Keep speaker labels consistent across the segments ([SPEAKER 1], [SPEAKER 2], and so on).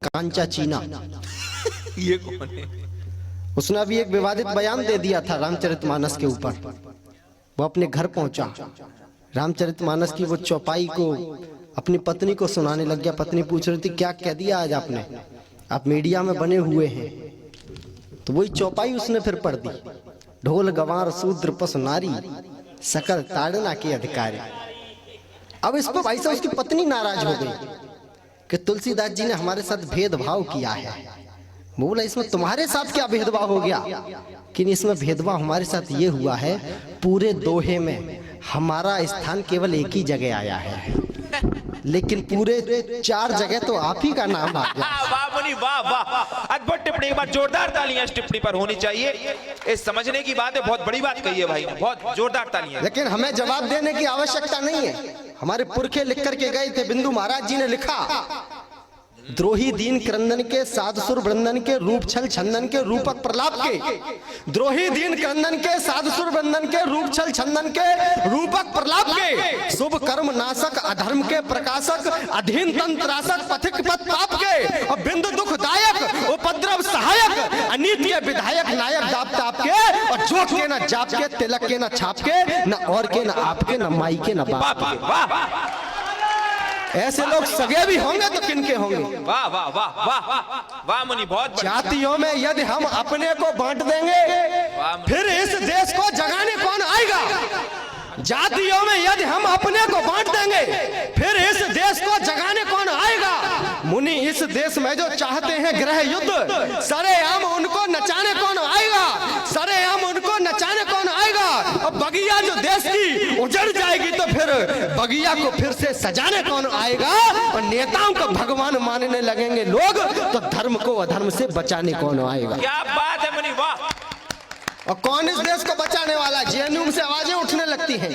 [SPEAKER 1] कांचा चीना
[SPEAKER 2] ये कौन है?
[SPEAKER 1] उसने अभी एक विवादित बयान दे दिया था रामचरितमानस के ऊपर। वो अपने घर पहुंचा, रामचरितमानस की वो चौपाई को अपनी पत्नी को सुनाने लग गया। पत्नी पूछ रही थी क्या कह दिया आज आपने, आप मीडिया में बने हुए हैं। तो वही चौपाई उसने फिर पढ़ दी। ढोल गवार शूद्र पशु नारी सकल ताड़ना के अधिकारी। अब इस पर भाई साहब उसकी पत्नी नाराज हो गई कि तुलसीदास जी ने हमारे साथ भेदभाव किया है। बोला इसमें तुम्हारे साथ क्या भेदभाव हो गया? कि इसमें भेदभाव हमारे साथ ये हुआ है, पूरे दोहे में हमारा स्थान केवल एक ही जगह आया है, लेकिन पूरे 4 जगह तो आप ही का नाम आ गया।
[SPEAKER 2] वाह मुनि वाह वाह, अद्भुत टिप्पणी। एक बार जोरदार तालियां इस टिप्पणी पर होनी चाहिए। इस समझने की बात है, बहुत बड़ी बात कही है भाई ने, बहुत जोरदार तालियां।
[SPEAKER 1] लेकिन हमें जवाब देने की आवश्यकता नहीं है। हमारे पुरखे लिख करके गए थे, बिंदु महाराज जी ने लिखा, द्रोही दीन क्रंदन के साधुसुर वृंदन के रूप छल छंदन के रूपक प्रलाप के। द्रोही दीन क्रंदन के साधुसुर वृंदन के रूप छल छंदन के रूपक प्रलाप के। शुभ कर्म नाशक अधर्म के प्रकाशक अधीन तंत्राशक पथिक पथ पाप के। और बिंदु दुखदायक उपद्रव सहायक अनीतिय विधायक नायक दाप ताप के। और जोक के न जाप के, तिलक के न छाप के, न और के न आपके, न माई के न बाप के।
[SPEAKER 2] वाह
[SPEAKER 1] ऐसे लोग सगे भी होंगे तो किनके होंगे?
[SPEAKER 2] वाह वाह वाह वाह वाह मुनि, बहुत
[SPEAKER 1] जातियों में यदि हम अपने को बांट देंगे फिर इस देश को जगाने कौन आएगा? जातियों में यदि हम अपने को बांट देंगे फिर इस देश को जगाने कौन आएगा? मुनि इस देश में जो चाहते हैं गृह युद्ध, सरेआम उनको नचाने कौन आएगा? सरेआम उनको नचाने कौन आएगा? और बगिया जो देश की उजड़ जाएगी तो फिर बगिया को फिर से सजाने कौन आएगा? और नेताओं को भगवान मानने लगेंगे लोग तो धर्म को अधर्म से बचाने कौन आएगा?
[SPEAKER 2] क्या बात है मुनि, वाह।
[SPEAKER 1] और कौन इस देश को बचाने वाला? जेएनयू से आवाजें उठने लगती हैं।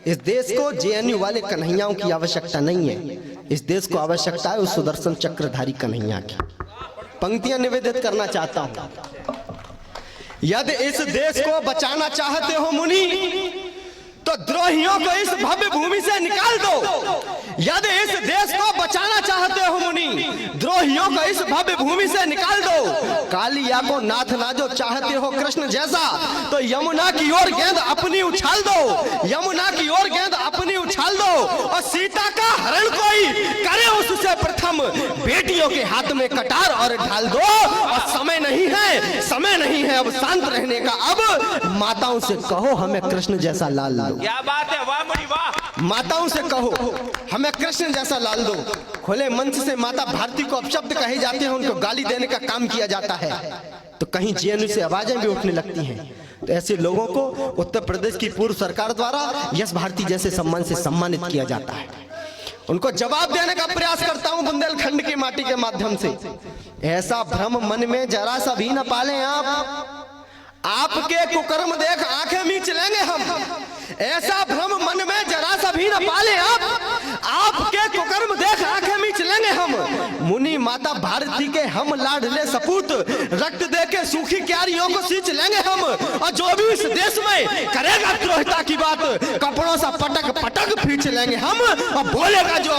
[SPEAKER 1] इस देश को जेएनयू वाले कन्हैयाओं की आवश्यकता नहीं है, इस देश को आवश्यकता है उस सुदर्शन चक्रधारी कन्हैया की। पंक्तियां निवेदित करना चाहता हूं। यदि इस देश को बचाना चाहते हो मुनि तो द्रोहियों को इस भव्य भूमि से निकाल दो। यदि इस देश को बचाना चाहते हो मुनि, द्रोहियों को इस भव्य भूमि से निकाल दो। कालिया को नाथ ना जो चाहते हो कृष्ण जैसा तो यमुना की ओर गेंद अपनी उछाल दो। यमुना की ओर गेंद अपनी उछाल दो। और सीता का हरण कोई करे उससे प्रथम, बेटियों के हाथ में कटार और ढाल दो। और समय नहीं है, समय नहीं है अब शांत रहने का। अब माताओं से कहो हमें कृष्ण जैसा लाल दो।
[SPEAKER 2] क्या बात है, वाह मुनि वाह।
[SPEAKER 1] माताओं से कहो हमें कृष्ण जैसा लाल दो। खुले मंच से माता भारती को अपशब्द कहे जाते हैं, उनको गाली देने का काम किया जाता है, तो कहीं जेएनयू से आवाजें भी उठने लगती हैं। तो ऐसे लोगों को उत्तर प्रदेश की पूर्व सरकार द्वारा यश भारती जैसे सम्मान से सम्मानित किया जाता है। उनको जवाब देने का प्रयास करता हूं बुंदेलखंड की माटी के माध्यम से। ऐसा भ्रम मन में जरा सा भी न पालें आप, आपके कुकर्म देख आंखें मीच लेंगे हम। ऐसा भ्रम मन में जरा सा भी न पाले आप, आपके कुकर्म देख आंखें मीच लेंगे हम। मुनि माता भारती के हम लाडले सपूत, रक्त दे के सूखी क्यारियों को सींच लेंगे हम। और जो भी इस देश में करेगा द्रोहिता की बात, कपड़ों सा पटक पटक खींच लेंगे हम। और बोलेगा जो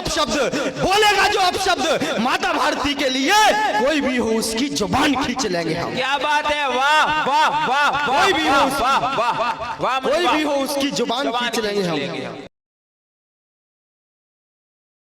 [SPEAKER 1] अपशब्द माता भारती के लिए, कोई भी हो उसकी जुबान खींच लेंगे हम।
[SPEAKER 2] क्या बात है, वाह वाह वाह,
[SPEAKER 1] कोई भी हो
[SPEAKER 2] वाह वाह वाह,
[SPEAKER 1] कोई भी हो उसकी जुबान खींच लेंगे हम।